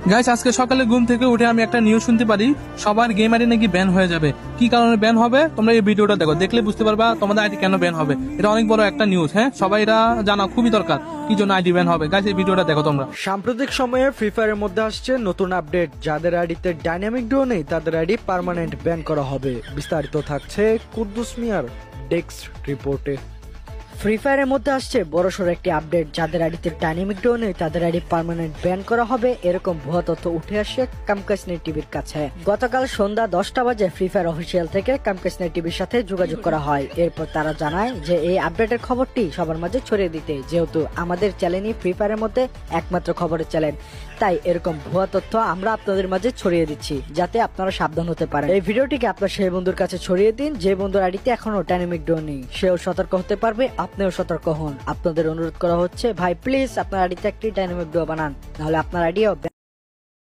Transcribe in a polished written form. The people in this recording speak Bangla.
গাইস, আজকে সকালে ঘুম থেকে উঠে আমি একটা নিউজ শুনতে পারি সবার গেম আইডি নাকি ব্যান হয়ে যাবে। কি কারণে ব্যান হবে তোমরা এই ভিডিওটা দেখো, দেখলে বুঝতে পারবা তোমাদের আইডি কেন ব্যান হবে। এটা অনেক বড় একটা নিউজ, হ্যাঁ সবাই এটা জানা খুবই দরকার কি জন্য আইডি ব্যান হবে। গাইস, এই ভিডিওটা দেখো তোমরা। সাম্প্রতিক সময়ে ফ্রি ফায়ারের মধ্যে আসছে নতুন আপডেট, যাদের আইডিতে ডাইনামিক ডুও নেই তাদের আইডি পার্মানেন্ট ব্যান করা হবে। বিস্তারিত থাকছে কুদ্দুস মিয়ার ডেস্ক রিপোর্টে। ফ্রি ফায়ারের মধ্যে আসছে বড়সড় একটি আপডেট, যাদের আইডিতে ডাইনামিক ডুও নেই তাদের আইডি পার্মানেন্ট ব্যান করা হবে, এরকম ভুয়া তথ্য উঠে আসে কামকাসনি টিভির কাছে। গতকাল সন্ধ্যা 10টা বাজে ফ্রি ফায়ার অফিসিয়াল থেকে কামকাসনি টিভির সাথে যোগাযোগ করা হয়। এরপর তারা জানায় যে এই আপডেটের খবরটি সবার মাঝে ছড়িয়ে দিতে, যেহেতু আমাদের চ্যানেলই ফ্রি ফায়ারের মধ্যে একমাত্র খবরের চ্যানেল, তাই এরকম ভুয়া তথ্য আমরা আপনাদের মাঝে ছড়িয়ে দিচ্ছি যাতে আপনারা সাবধান হতে পারেন। এই ভিডিওটিকে আপনার সেই বন্ধুর কাছে ছড়িয়ে দিন যে বন্ধুর আইডিতে এখনো ডাইনামিক ডুও নেই, সেও সতর্ক হতে পারবে, আপনিও সতর্ক হন। আপনাদের অনুরোধ করা হচ্ছে ভাই প্লিজ আপনার আইডিতে একটি ডাইনামিক ডুও বানান, নাহলে আপনার আইডিও